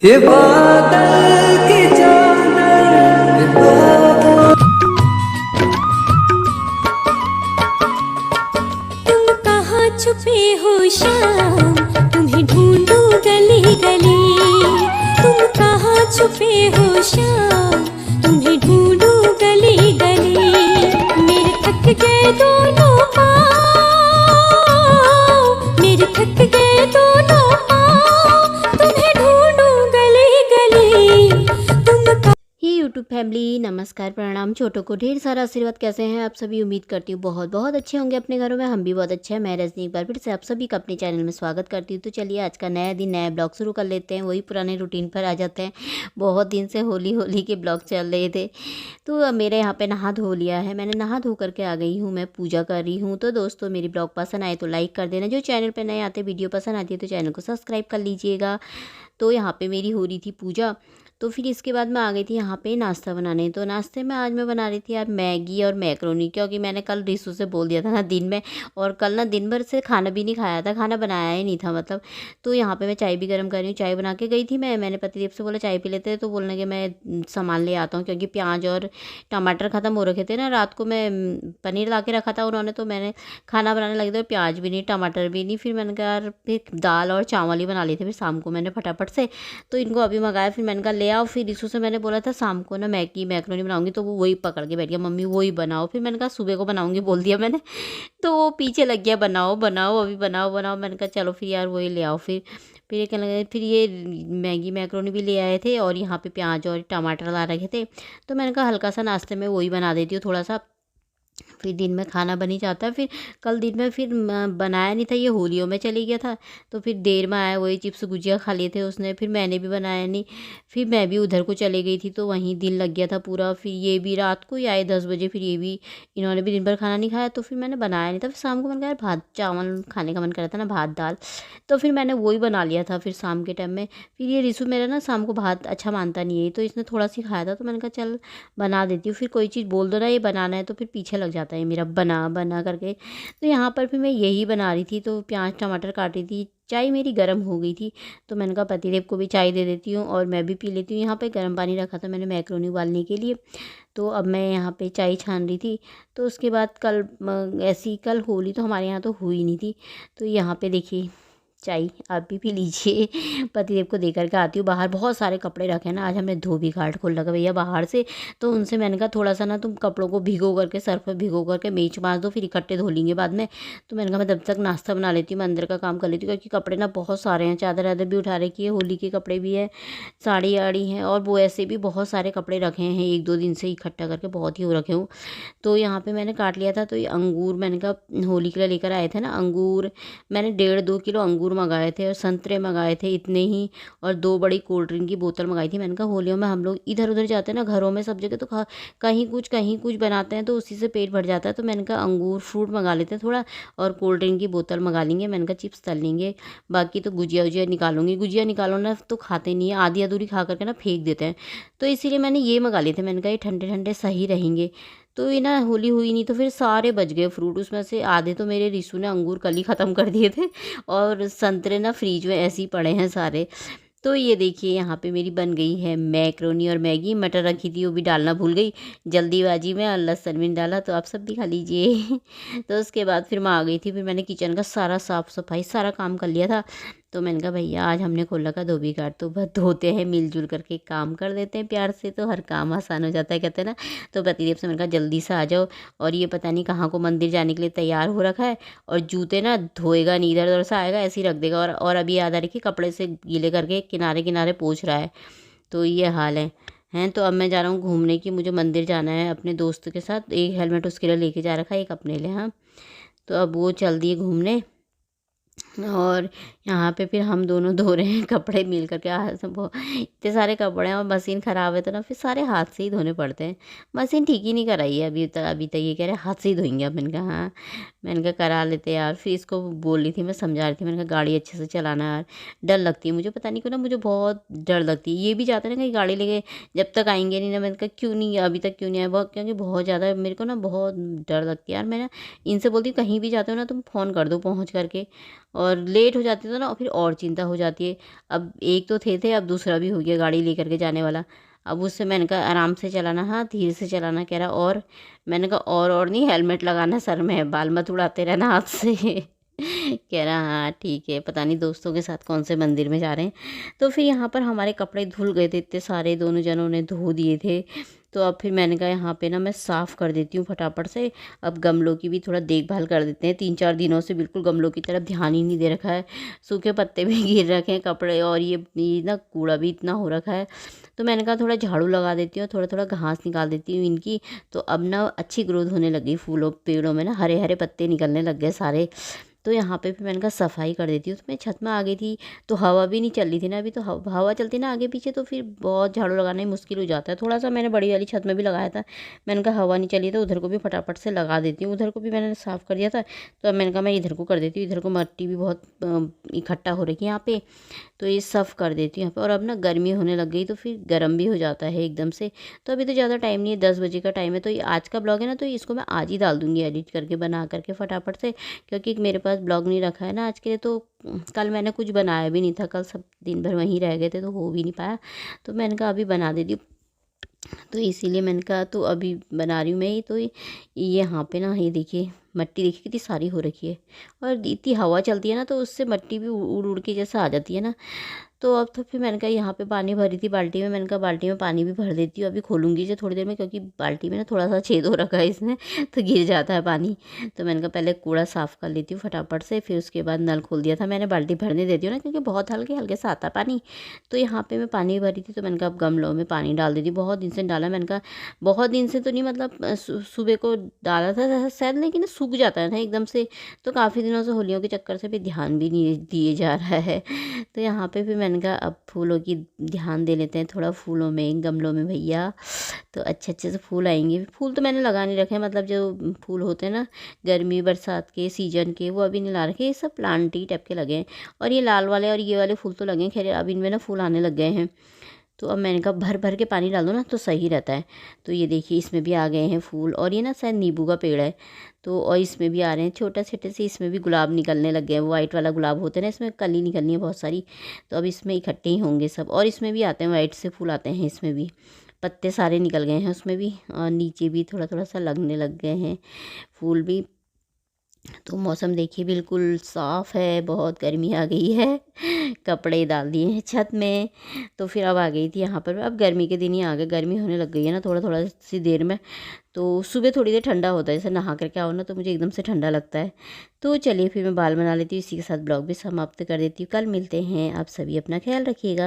ये बादल की चादर, ये बादल। तुम कहाँ छुपे हो शाम, तुम्हें ढूंढूं गली गली। तुम कहाँ छुपे हो शाम, तुम्हें ढूंढूं गली गली। मेरे थक गए दोनों पाँव, मेरे थक गए दोनों पाँव, तुम्हें ढूंढूं गली गली। तुम ही यूट्यूब फैमिली, नमस्कार, प्रणाम, छोटों को ढेर सारा आशीर्वाद। कैसे हैं आप सभी? उम्मीद करती हूँ बहुत बहुत अच्छे होंगे अपने घरों में। हम भी बहुत अच्छे हैं। मैं रजनी एक बार फिर से आप सभी का अपने चैनल में स्वागत करती हूँ। तो चलिए आज का नया दिन, नया ब्लॉग शुरू कर लेते हैं। वही पुराने रूटीन पर आ जाते हैं। बहुत दिन से होली होली के ब्लॉग चल रहे थे, तो अब मेरे यहाँ पे नहा धो लिया है। मैंने नहा धो करके आ गई हूँ, मैं पूजा कर रही हूँ। तो दोस्तों, मेरी ब्लॉग पसंद आए तो लाइक कर देना। जो चैनल पर नए आते, वीडियो पसंद आती है तो चैनल को सब्सक्राइब कर लीजिएगा। तो यहाँ पे मेरी हो रही थी पूजा। तो फिर इसके बाद मैं आ गई थी यहाँ पे नाश्ता बनाने। तो नाश्ते में आज मैं बना रही थी यार मैगी और मैक्रोनी, क्योंकि मैंने कल रिशु से बोल दिया था ना दिन में, और कल ना दिन भर से खाना भी नहीं खाया था, खाना बनाया ही नहीं था मतलब। तो यहाँ पे मैं चाय भी गर्म कर रही हूँ। चाय बना के गई थी मैंने पतिदेव से बोला चाय पी लेते हैं, तो बोलने के मैं सामान ले आता हूँ, क्योंकि प्याज और टमाटर ख़त्म हो रखे थे ना। रात को मैं पनीर ला के रखा था उन्होंने, तो मैंने खाना बनाने लगी तो प्याज भी नहीं, टमाटर भी नहीं। फिर मैंने कहा यार फिर दाल और चावल ही बना लिए थे फिर शाम को मैंने फटाफट से। तो इनको अभी मंगाया, फिर मैंने कहा ले आओ। फिर रिशु से मैंने बोला था शाम को ना मैगी मैक्रोनी बनाऊंगी, तो वो वही पकड़ के बैठ गया, मम्मी वही बनाओ। फिर मैंने कहा सुबह को बनाऊंगी बोल दिया मैंने। तो वो पीछे लग गया, बनाओ बनाओ अभी बनाओ बनाओ। मैंने कहा चलो फिर यार वही ले आओ। फिर ये कहने लगे। फिर ये मैगी मैक्रोनी भी ले आए थे, और यहाँ पे प्याज और टमाटर ला रखे थे। तो मैंने कहा हल्का सा नाश्ते में वही बना देती हूँ थोड़ा सा, फिर दिन में खाना बन ही जाता है। फिर कल दिन में फिर बनाया नहीं था, ये होलियों में चली गया था। तो फिर देर में आया, वही चिप्स गुजिया खा लिए थे उसने। फिर मैंने भी बनाया नहीं। फिर मैं भी उधर को चले गई थी, तो वहीं दिन लग गया था पूरा। फिर ये भी रात को ही आए 10 बजे। फिर ये भी, इन्होंने भी दिन भर खाना नहीं खाया, तो फिर मैंने बनाया नहीं था। फिर शाम को मैंने कहा यार भात चावल खाने का मन कर रहा था ना, भात दाल। तो फिर मैंने वही बना लिया था फिर शाम के टाइम में। फिर ये रिशु मेरा ना शाम को भात अच्छा मानता नहीं है, तो इसने थोड़ा सी खाया था। तो मैंने कहा चल बना देती हूँ। फिर कोई चीज़ बोल दो ना ये बनाना है, तो फिर पीछे लग जाता है मेरा बना बना करके। तो यहाँ पर फिर मैं यही बना रही थी, तो प्याज टमाटर काट रही थी। चाय मेरी गर्म हो गई थी, तो मैंने कहा पतिदेव को भी चाय दे देती हूँ और मैं भी पी लेती हूँ। यहाँ पे गर्म पानी रखा था मैंने मैक्रोनी उबालने के लिए। तो अब मैं यहाँ पे चाय छान रही थी। तो उसके बाद कल ऐसी कल होली तो हमारे यहाँ तो हुई नहीं थी। तो यहाँ पे देखिए चाय आप भी पी लीजिए। पतिदेव को दे करके आती हूँ। बाहर बहुत सारे कपड़े रखे हैं ना, आज हमने धोबी घाट खोल लगा भैया बाहर से। तो उनसे मैंने कहा थोड़ा सा ना तुम कपड़ों को भिगो करके सर्फ में भिगो करके मेच मार दो, फिर इकट्ठे धो लेंगे बाद में। तो मैंने कहा मैं तब तक नाश्ता बना लेती हूँ, मैं अंदर का काम कर लेती हूँ, क्योंकि कपड़े ना बहुत सारे हैं। चादर वादर भी उठा रखी है, होली के कपड़े भी है, साड़ी आड़ी हैं, और वो ऐसे भी बहुत सारे कपड़े रखे हैं 1-2 दिन से इकट्ठा करके, बहुत ही हो रखे हूँ। तो यहाँ पे मैंने काट लिया था। तो ये अंगूर मैंने कहा होली के लिए लेकर आए थे ना अंगूर, मैंने 1.5-2 किलो अंगूर मंगाए थे, और संतरे मंगाए थे इतने ही, और 2 बड़ी कोल्ड ड्रिंक की बोतल मंगाई थी। मैंने कहा होलियों में हम लोग इधर उधर जाते हैं ना घरों में सब जगह, तो कहीं कुछ बनाते हैं, तो उसी से पेट भर जाता है। तो मैंने कहा अंगूर फ्रूट मंगा लेते हैं थोड़ा, और कोल्ड ड्रिंक की बोतल मंगा लेंगे। मैंने कहा चिप्स तल लेंगे, बाकी तो गुजिया वुजिया निकालूंगी। गुजिया निकालो ना तो खाते नहीं है, आधी अधूरी खा करके ना फेंक देते हैं। तो इसीलिए मैंने ये मंगा लिए थे। मैंने कहा ये ठंडे ठंडे सही रहेंगे। तो ये ना होली हुई नहीं, तो फिर सारे बच गए फ्रूट। उसमें से आधे तो मेरे रिशु ने अंगूर कल ही ख़त्म कर दिए थे, और संतरे ना फ्रीज में ऐसे ही पड़े हैं सारे। तो ये देखिए यहाँ पे मेरी बन गई है मैक्रोनी और मैगी। मटर रखी थी वो भी डालना भूल गई जल्दीबाजी में, और लहसुन भी नहीं डाला, तो आप सब भी खा लीजिए। तो उसके बाद फिर मैं आ गई थी। फिर मैंने किचन का सारा साफ़ सफाई सारा काम कर लिया था। तो मैंने कहा भैया आज हमने खोला का धोबी घाट, तो बस धोते हैं मिलजुल करके, काम कर देते हैं प्यार से, तो हर काम आसान हो जाता है कहते हैं ना। तो प्रतिदेव से मैंने कहा जल्दी से आ जाओ। और ये पता नहीं कहाँ को मंदिर जाने के लिए तैयार हो रखा है, और जूते ना धोएगा नहीं, इधर उधर से आएगा ऐसे ही रख देगा, और अभी याद आ रही कि कपड़े से गीले करके किनारे किनारे पोंछ रहा है। तो ये हाल है। तो अब मैं जा रहा हूँ घूमने की, मुझे मंदिर जाना है अपने दोस्त के साथ। एक हेलमेट उसके लिए लेके जा रखा है, एक अपने लिए। हाँ, तो अब वो चल दिए घूमने। और यहाँ पे फिर हम दोनों धो रहे हैं कपड़े मिल करके। इतने सारे कपड़े हैं, और मशीन ख़राब है, तो ना फिर सारे हाथ से ही धोने पड़ते हैं। मशीन ठीक ही नहीं कराई है अभी तक ये कह रहे हाथ से ही धोएंगे। अब मैंने कहा हाँ, मैंने कहा करा लेते यार। फिर इसको बोल रही थी, मैं समझा रही थी, मैंने कहा गाड़ी अच्छे से चलाना यार, डर लगती है मुझे, पता नहीं क्यों ना मुझे बहुत डर लगती है। ये भी जाते हैं ना कहीं गाड़ी लेके, जब तक आएंगे नहीं ना। मैंने कहा क्यों नहीं अभी तक क्यों नहीं आया, बहुत, क्योंकि बहुत ज़्यादा मेरे को ना बहुत डर लगती है यार। मैं ना इनसे बोलती हूँ कहीं भी जाते हो ना तुम फ़ोन कर दो पहुँच करके, और लेट हो जाती है तो ना, और फिर और चिंता हो जाती है। अब एक तो थे अब दूसरा भी हो गया गाड़ी लेकर के जाने वाला। अब उससे मैंने कहा आराम से चलाना, हाँ धीरे से चलाना, कह रहा और मैंने कहा और नहीं, हेलमेट लगाना सर में, बाल मत उड़ाते रहना हाथ से कह रहा हाँ ठीक है। पता नहीं दोस्तों के साथ कौन से मंदिर में जा रहे हैं। तो फिर यहाँ पर हमारे कपड़े धुल गए थे इतने सारे, दोनों जनों ने धो दिए थे। तो अब फिर मैंने कहा यहाँ पे ना मैं साफ़ कर देती हूँ फटाफट से। अब गमलों की भी थोड़ा देखभाल कर देते हैं। 3-4 दिनों से बिल्कुल गमलों की तरफ ध्यान ही नहीं दे रखा है। सूखे पत्ते भी गिर रखे हैं, कपड़े और ये ना कूड़ा भी इतना हो रखा है। तो मैंने कहा थोड़ा झाड़ू लगा देती हूँ, थोड़ा थोड़ा घास निकाल देती हूँ इनकी। तो अब ना अच्छी ग्रोथ होने लगी फूलों पेड़ों में ना, हरे हरे पत्ते निकलने लग गए सारे। तो यहाँ पे फिर मैंने कहा सफाई कर देती हूँ। तो मैं छत में आ गई थी, तो हवा भी नहीं चल रही थी ना अभी, तो हवा चलती ना आगे पीछे, तो फिर बहुत झाड़ू लगाना ही मुश्किल हो जाता है। थोड़ा सा मैंने बड़ी वाली छत में भी लगाया था। मैंने कहा हवा नहीं चली तो उधर को भी फटाफट से लगा देती हूँ। उधर को भी मैंने साफ़ कर दिया था, तो अब मैंने कहा मैं इधर को कर देती हूँ। इधर को मिट्टी भी बहुत इकट्ठा हो रही है यहाँ पे, तो ये साफ़ कर देती हूँ यहाँ पे। और अब ना गर्मी होने लग गई, तो फिर गर्म भी हो जाता है एकदम से। तो अभी तो ज़्यादा टाइम नहीं है, 10 बजे का टाइम है। तो ये आज का ब्लॉग है ना, तो इसको मैं आज ही डाल दूँगी एडिट करके, बना करके फटाफट से, क्योंकि मेरे पास ब्लॉग नहीं रखा है ना आज के लिए। तो कल मैंने कुछ बनाया भी नहीं था, कल सब दिन भर वहीं रह गए थे, तो हो भी नहीं पाया। तो मैंने कहा अभी बना देती हूँ, तो इसीलिए मैंने कहा तो अभी बना रही हूँ मैं ही। तो ये यहाँ पे ना, ये देखिए मिट्टी देखिए कितनी सारी हो रखी है, और इतनी हवा चलती है ना, तो उससे मिट्टी भी उड़ उड़ के जैसा आ जाती है ना। तो अब तो फिर मैंने कहा यहाँ पे पानी भरी थी बाल्टी में, मैंने कहा बाल्टी में पानी भी भर देती हूँ। अभी खोलूँगी जो थोड़ी देर में, क्योंकि बाल्टी में ना थोड़ा सा छेद हो रखा है इसमें, तो गिर जाता है पानी। तो मैंने कहा पहले कूड़ा साफ़ कर लेती हूँ फटाफट से, फिर उसके बाद नल खोल दिया था मैंने। बाल्टी भरने देती हूँ ना, क्योंकि बहुत हल्के हल्के सा आता है पानी। तो यहाँ पे मैं पानी भरी थी, तो मैंने कहा अब गमलों में पानी डाल देती हूँ। बहुत दिन से डाला, मैंने कहा बहुत दिन से तो नहीं, मतलब सुबह को डाला था शायद, लेकिन सूख जाता है ना एकदम से। तो काफ़ी दिनों से होलियों के चक्कर से भी ध्यान भी नहीं दिए जा रहा है। तो यहाँ पे फिर मैंने कहा अब फूलों की ध्यान दे लेते हैं थोड़ा, फूलों में गमलों में भैया, तो अच्छे अच्छे से फूल आएंगे। फूल तो मैंने लगा नहीं रखे हैं, मतलब जो फूल होते हैं ना गर्मी बरसात के सीजन के, वो अभी नहीं ला रखे, ये सब प्लांट ही टाइप के लगे हैं। और ये लाल वाले और ये वाले फूल तो लगे हैं, खैर अब इनमें ना फूल आने लग गए हैं। तो अब मैंने कहा भर भर के पानी डाल दो ना, तो सही रहता है। तो ये देखिए इसमें भी आ गए हैं फूल, और ये ना शायद नींबू का पेड़ है, तो और इसमें भी आ रहे हैं छोटे छोटे से। इसमें भी गुलाब निकलने लग गए हैं, वाइट वाला गुलाब होते हैं ना, इसमें कली निकलनी है बहुत सारी। तो अब इसमें इकट्ठे ही होंगे सब। और इसमें भी आते हैं वाइट से फूल आते हैं, इसमें भी पत्ते सारे निकल गए हैं उसमें भी, और नीचे भी थोड़ा थोड़ा सा लगने लग गए हैं फूल भी। तो मौसम देखिए बिल्कुल साफ़ है, बहुत गर्मी आ गई है। कपड़े डाल दिए हैं छत में, तो फिर अब आ गई थी यहाँ पर। अब गर्मी के दिन ही आ गए, गर्मी होने लग गई है ना थोड़ा थोड़ा सी देर में। तो सुबह थोड़ी देर ठंडा होता है, जैसे नहा करके आओ ना, तो मुझे एकदम से ठंडा लगता है। तो चलिए फिर मैं बाल बना लेती हूँ, इसी के साथ ब्लॉग भी समाप्त कर देती हूँ। कल मिलते हैं, आप सभी अपना ख्याल रखिएगा।